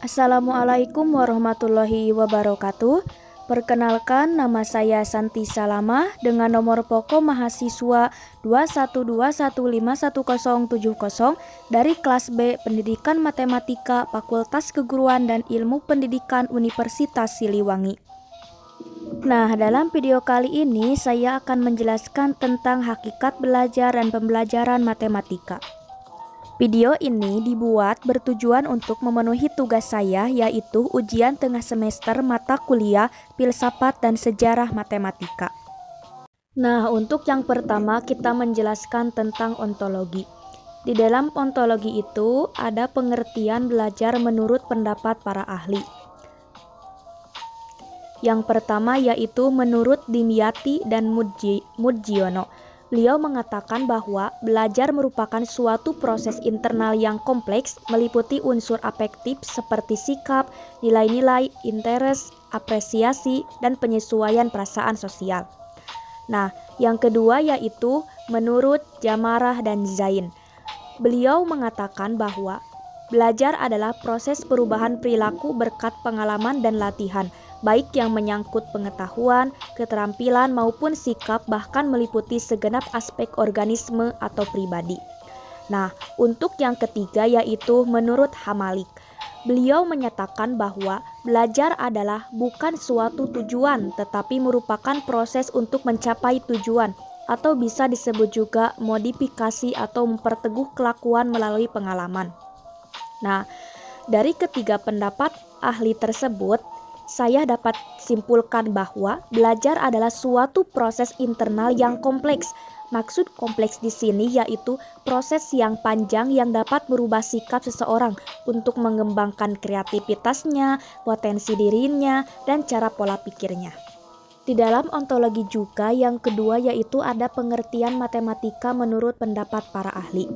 Assalamualaikum warahmatullahi wabarakatuh. Perkenalkan, nama saya Santi Salamah dengan nomor pokok mahasiswa 212151070 dari kelas B Pendidikan Matematika Fakultas Keguruan dan Ilmu Pendidikan Universitas Siliwangi. Nah, dalam video kali ini saya akan menjelaskan tentang hakikat belajar dan pembelajaran matematika. Video ini dibuat bertujuan untuk memenuhi tugas saya, yaitu ujian tengah semester mata kuliah Filsafat dan Sejarah Matematika. Nah, untuk yang pertama kita menjelaskan tentang ontologi. Di dalam ontologi itu ada pengertian belajar menurut pendapat para ahli. Yang pertama yaitu menurut Dimyati dan Mudjiono. Beliau mengatakan bahwa belajar merupakan suatu proses internal yang kompleks, meliputi unsur afektif seperti sikap, nilai-nilai, interest, apresiasi, dan penyesuaian perasaan sosial. Nah, yang kedua yaitu menurut Jamarah dan Zain. Beliau mengatakan bahwa belajar adalah proses perubahan perilaku berkat pengalaman dan latihan, baik yang menyangkut pengetahuan, keterampilan maupun sikap, bahkan meliputi segenap aspek organisme atau pribadi. Nah, untuk yang ketiga yaitu menurut Hamalik. Beliau menyatakan bahwa belajar adalah bukan suatu tujuan, tetapi merupakan proses untuk mencapai tujuan, atau bisa disebut juga modifikasi atau memperteguh kelakuan melalui pengalaman. Nah, dari ketiga pendapat ahli tersebut, saya dapat simpulkan bahwa belajar adalah suatu proses internal yang kompleks. Maksud kompleks di sini yaitu proses yang panjang yang dapat merubah sikap seseorang untuk mengembangkan kreativitasnya, potensi dirinya, dan cara pola pikirnya. Di dalam ontologi juga yang kedua yaitu ada pengertian matematika menurut pendapat para ahli.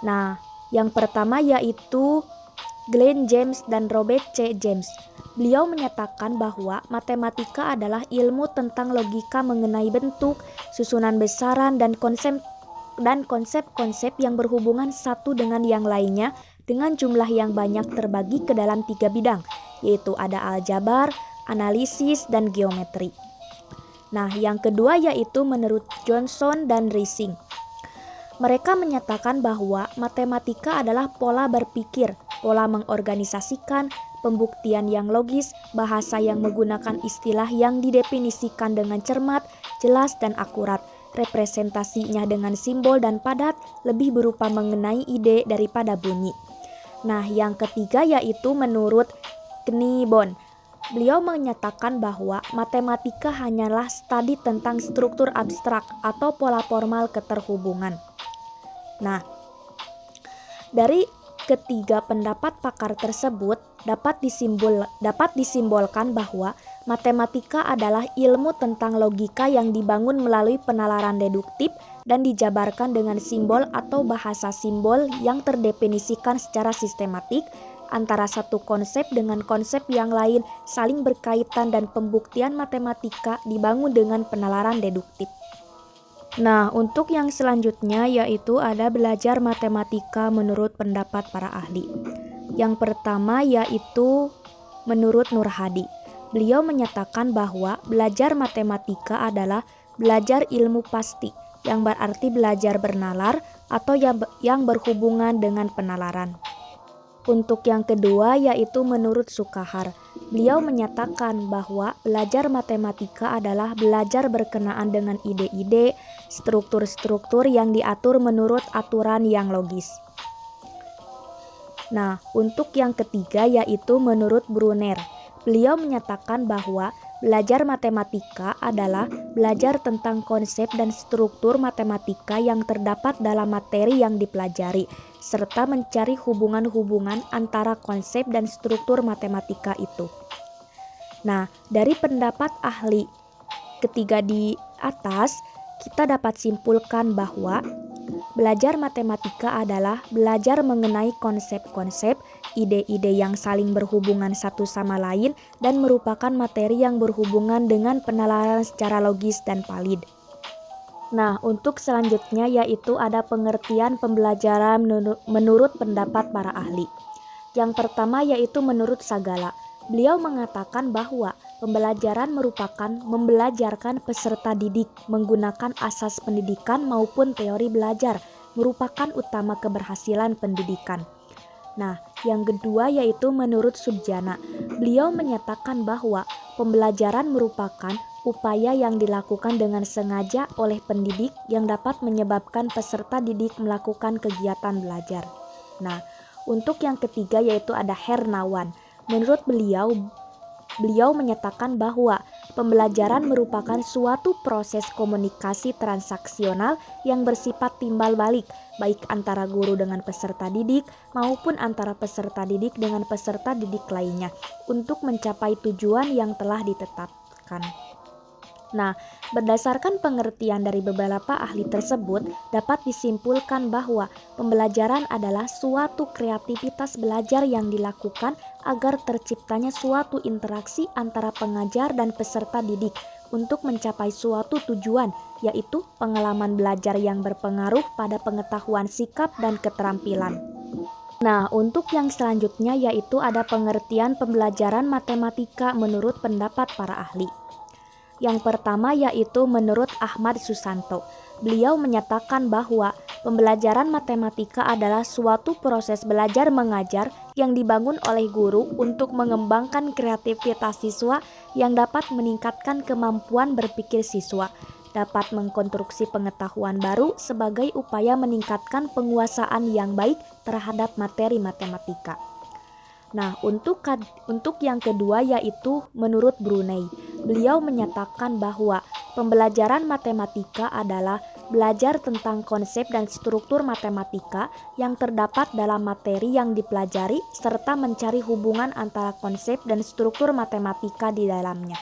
Nah, yang pertama yaitu Glenn James dan Robert C. James. Beliau menyatakan bahwa matematika adalah ilmu tentang logika mengenai bentuk, susunan besaran, dan konsep-konsep yang berhubungan satu dengan yang lainnya dengan jumlah yang banyak terbagi ke dalam 3 bidang, yaitu ada aljabar, analisis, dan geometri. Nah, yang kedua yaitu menurut Johnson dan Rising. Mereka menyatakan bahwa matematika adalah pola berpikir, pola mengorganisasikan, pembuktian yang logis, bahasa yang menggunakan istilah yang didefinisikan dengan cermat, jelas, dan akurat, representasinya dengan simbol dan padat, lebih berupa mengenai ide daripada bunyi. Nah, yang ketiga yaitu menurut Knibbon. Beliau menyatakan bahwa matematika hanyalah studi tentang struktur abstrak atau pola formal keterhubungan. Nah, dari ketiga pendapat pakar tersebut dapat disimbolkan bahwa matematika adalah ilmu tentang logika yang dibangun melalui penalaran deduktif dan dijabarkan dengan simbol atau bahasa simbol yang terdefinisikan secara sistematik antara satu konsep dengan konsep yang lain, saling berkaitan, dan pembuktian matematika dibangun dengan penalaran deduktif. Nah, untuk yang selanjutnya yaitu ada belajar matematika menurut pendapat para ahli. Yang pertama yaitu menurut Nur Hadi. Beliau menyatakan bahwa belajar matematika adalah belajar ilmu pasti, yang berarti belajar bernalar atau yang berhubungan dengan penalaran. Untuk yang kedua yaitu menurut Sukahar. Beliau menyatakan bahwa belajar matematika adalah belajar berkenaan dengan ide-ide, struktur-struktur yang diatur menurut aturan yang logis. Nah, untuk yang ketiga yaitu menurut Brunner. Beliau menyatakan bahwa belajar matematika adalah belajar tentang konsep dan struktur matematika yang terdapat dalam materi yang dipelajari, serta mencari hubungan-hubungan antara konsep dan struktur matematika itu. Nah, dari pendapat ahli ketiga di atas, kita dapat simpulkan bahwa belajar matematika adalah belajar mengenai konsep-konsep, ide-ide yang saling berhubungan satu sama lain, dan merupakan materi yang berhubungan dengan penalaran secara logis dan valid. Nah, untuk selanjutnya yaitu ada pengertian pembelajaran menurut pendapat para ahli. Yang pertama yaitu menurut Sagala. Beliau mengatakan bahwa pembelajaran merupakan membelajarkan peserta didik menggunakan asas pendidikan maupun teori belajar, merupakan utama keberhasilan pendidikan. Nah, yang kedua yaitu menurut Sudjana. Beliau menyatakan bahwa pembelajaran merupakan upaya yang dilakukan dengan sengaja oleh pendidik yang dapat menyebabkan peserta didik melakukan kegiatan belajar. Nah, untuk yang ketiga yaitu ada Hernawan. Menurut beliau menyatakan bahwa pembelajaran merupakan suatu proses komunikasi transaksional yang bersifat timbal balik, baik antara guru dengan peserta didik maupun antara peserta didik dengan peserta didik lainnya untuk mencapai tujuan yang telah ditetapkan. Nah, berdasarkan pengertian dari beberapa ahli tersebut, dapat disimpulkan bahwa pembelajaran adalah suatu kreativitas belajar yang dilakukan agar terciptanya suatu interaksi antara pengajar dan peserta didik untuk mencapai suatu tujuan, yaitu pengalaman belajar yang berpengaruh pada pengetahuan sikap dan keterampilan. Nah, untuk yang selanjutnya yaitu ada pengertian pembelajaran matematika menurut pendapat para ahli. Yang pertama yaitu menurut Ahmad Susanto. Beliau menyatakan bahwa pembelajaran matematika adalah suatu proses belajar mengajar yang dibangun oleh guru untuk mengembangkan kreativitas siswa yang dapat meningkatkan kemampuan berpikir siswa, dapat mengkonstruksi pengetahuan baru sebagai upaya meningkatkan penguasaan yang baik terhadap materi matematika. Nah, untuk yang kedua yaitu menurut Brunei. Beliau menyatakan bahwa pembelajaran matematika adalah belajar tentang konsep dan struktur matematika yang terdapat dalam materi yang dipelajari serta mencari hubungan antara konsep dan struktur matematika di dalamnya.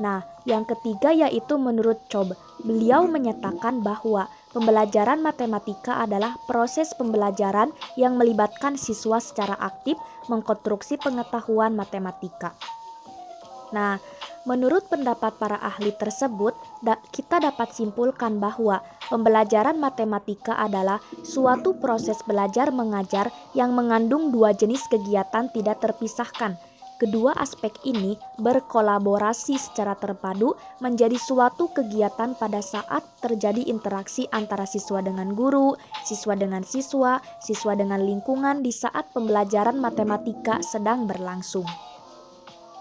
Nah, yang ketiga yaitu menurut Cobb. Beliau menyatakan bahwa pembelajaran matematika adalah proses pembelajaran yang melibatkan siswa secara aktif mengkonstruksi pengetahuan matematika. Nah, menurut pendapat para ahli tersebut, kita dapat simpulkan bahwa pembelajaran matematika adalah suatu proses belajar mengajar yang mengandung dua jenis kegiatan tidak terpisahkan. Kedua aspek ini berkolaborasi secara terpadu menjadi suatu kegiatan pada saat terjadi interaksi antara siswa dengan guru, siswa dengan siswa, siswa dengan lingkungan di saat pembelajaran matematika sedang berlangsung.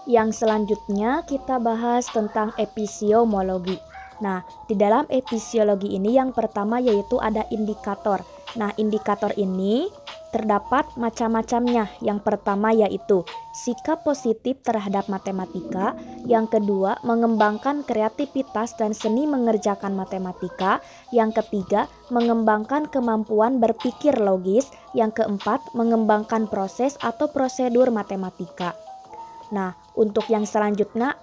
Yang selanjutnya kita bahas tentang episiomologi. Nah, di dalam episiologi ini yang pertama yaitu ada indikator. Nah, indikator ini terdapat macam-macamnya. Yang pertama yaitu sikap positif terhadap matematika. Yang kedua, mengembangkan kreativitas dan seni mengerjakan matematika. Yang ketiga, mengembangkan kemampuan berpikir logis. Yang keempat, mengembangkan proses atau prosedur matematika. Nah, untuk yang selanjutnya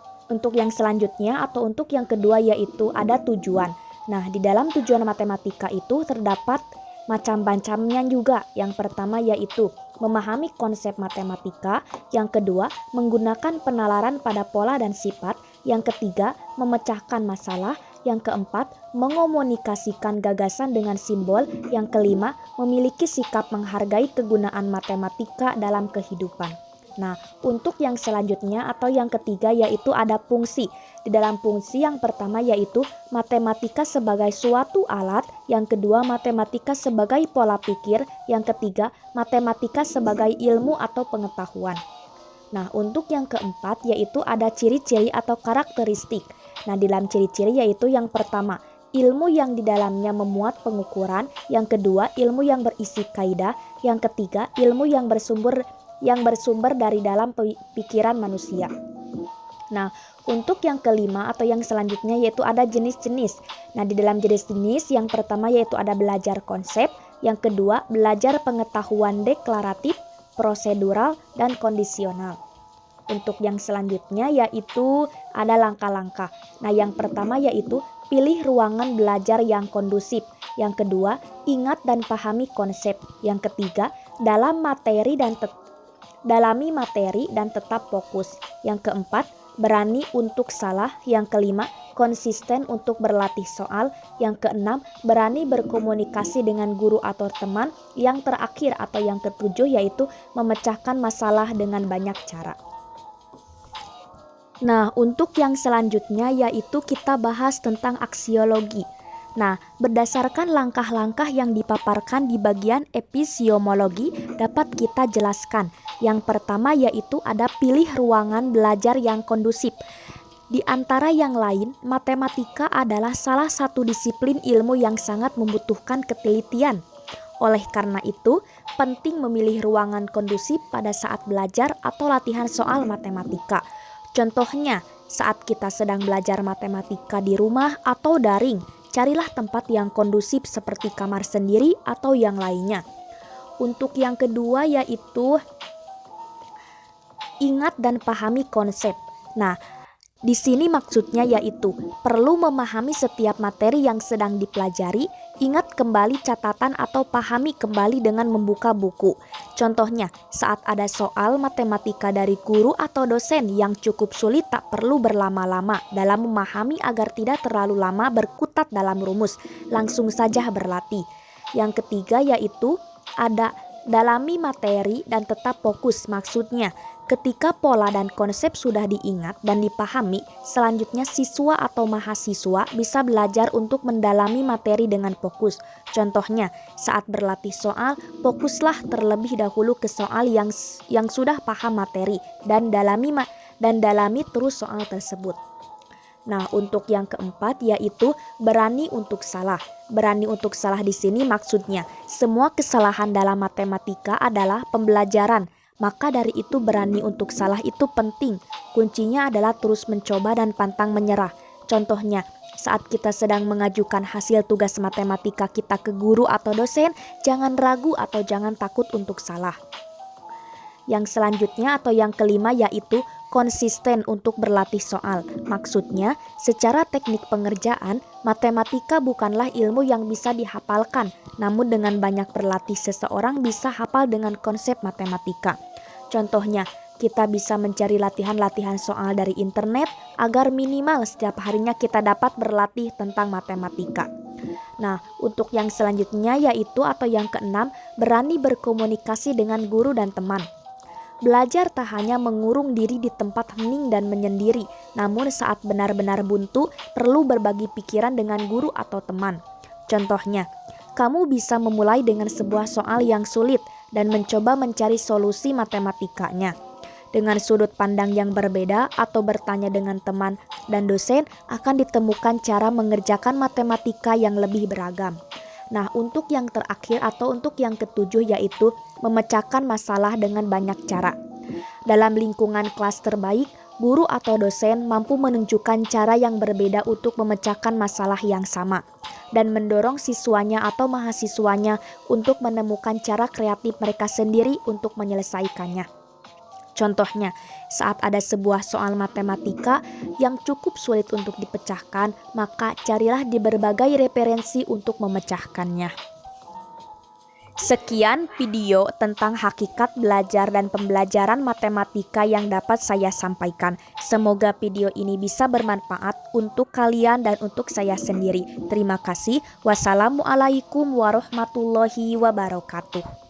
atau untuk yang kedua yaitu ada tujuan. Nah, di dalam tujuan matematika itu terdapat macam-macamnya juga. Yang pertama yaitu memahami konsep matematika, yang kedua menggunakan penalaran pada pola dan sifat, yang ketiga memecahkan masalah, yang keempat mengomunikasikan gagasan dengan simbol, yang kelima memiliki sikap menghargai kegunaan matematika dalam kehidupan. Nah, untuk yang selanjutnya atau yang ketiga yaitu ada fungsi. Di dalam fungsi yang pertama yaitu matematika sebagai suatu alat, yang kedua matematika sebagai pola pikir, yang ketiga matematika sebagai ilmu atau pengetahuan. Nah, untuk yang keempat yaitu ada ciri-ciri atau karakteristik. Nah, di dalam ciri-ciri yaitu yang pertama, ilmu yang di dalamnya memuat pengukuran, yang kedua ilmu yang berisi kaidah, yang ketiga ilmu yang bersumber dari dalam pikiran manusia. Nah, untuk yang kelima atau yang selanjutnya yaitu ada jenis-jenis. Nah, di dalam jenis-jenis yang pertama yaitu ada belajar konsep, yang kedua belajar pengetahuan deklaratif, prosedural, dan kondisional. Untuk yang selanjutnya yaitu ada langkah-langkah. Nah, yang pertama yaitu pilih ruangan belajar yang kondusif. Yang kedua, ingat dan pahami konsep. Yang ketiga, dalami materi dan tetap fokus. Yang keempat, berani untuk salah. Yang kelima, konsisten untuk berlatih soal. Yang keenam, berani berkomunikasi dengan guru atau teman. Yang terakhir atau yang ketujuh yaitu memecahkan masalah dengan banyak cara. Nah, untuk yang selanjutnya yaitu kita bahas tentang aksiologi. Nah, berdasarkan langkah-langkah yang dipaparkan di bagian epistemologi dapat kita jelaskan. Yang pertama yaitu ada pilih ruangan belajar yang kondusif. Di antara yang lain, matematika adalah salah satu disiplin ilmu yang sangat membutuhkan ketelitian. Oleh karena itu, penting memilih ruangan kondusif pada saat belajar atau latihan soal matematika. Contohnya, saat kita sedang belajar matematika di rumah atau daring, carilah tempat yang kondusif seperti kamar sendiri atau yang lainnya. Untuk yang kedua yaitu ingat dan pahami konsep. Nah, di sini maksudnya yaitu perlu memahami setiap materi yang sedang dipelajari, ingat kembali catatan atau pahami kembali dengan membuka buku. Contohnya, saat ada soal matematika dari guru atau dosen yang cukup sulit, tak perlu berlama-lama dalam memahami agar tidak terlalu lama berkutat dalam rumus, langsung saja berlatih. Yang ketiga yaitu ada dalami materi dan tetap fokus. Maksudnya, ketika pola dan konsep sudah diingat dan dipahami, selanjutnya siswa atau mahasiswa bisa belajar untuk mendalami materi dengan fokus. Contohnya, saat berlatih soal, fokuslah terlebih dahulu ke soal yang sudah paham materi dan dalami terus soal tersebut. Nah, untuk yang keempat yaitu berani untuk salah. Berani untuk salah di sini maksudnya semua kesalahan dalam matematika adalah pembelajaran. Maka dari itu berani untuk salah itu penting. Kuncinya adalah terus mencoba dan pantang menyerah. Contohnya, saat kita sedang mengajukan hasil tugas matematika kita ke guru atau dosen, jangan ragu atau jangan takut untuk salah. Yang selanjutnya atau yang kelima yaitu konsisten untuk berlatih soal. Maksudnya, secara teknik pengerjaan, matematika bukanlah ilmu yang bisa dihafalkan, namun dengan banyak berlatih seseorang bisa hafal dengan konsep matematika. Contohnya, kita bisa mencari latihan-latihan soal dari internet agar minimal setiap harinya kita dapat berlatih tentang matematika. Nah, untuk yang selanjutnya yaitu atau yang keenam, berani berkomunikasi dengan guru dan teman. Belajar tak hanya mengurung diri di tempat hening dan menyendiri, namun saat benar-benar buntu, perlu berbagi pikiran dengan guru atau teman. Contohnya, kamu bisa memulai dengan sebuah soal yang sulit dan mencoba mencari solusi matematikanya. Dengan sudut pandang yang berbeda atau bertanya dengan teman dan dosen akan ditemukan cara mengerjakan matematika yang lebih beragam. Nah, untuk yang terakhir atau untuk yang ketujuh yaitu memecahkan masalah dengan banyak cara. Dalam lingkungan kelas terbaik, guru atau dosen mampu menunjukkan cara yang berbeda untuk memecahkan masalah yang sama dan mendorong siswanya atau mahasiswanya untuk menemukan cara kreatif mereka sendiri untuk menyelesaikannya. Contohnya, saat ada sebuah soal matematika yang cukup sulit untuk dipecahkan, maka carilah di berbagai referensi untuk memecahkannya. Sekian video tentang hakikat belajar dan pembelajaran matematika yang dapat saya sampaikan. Semoga video ini bisa bermanfaat untuk kalian dan untuk saya sendiri. Terima kasih. Wassalamualaikum warahmatullahi wabarakatuh.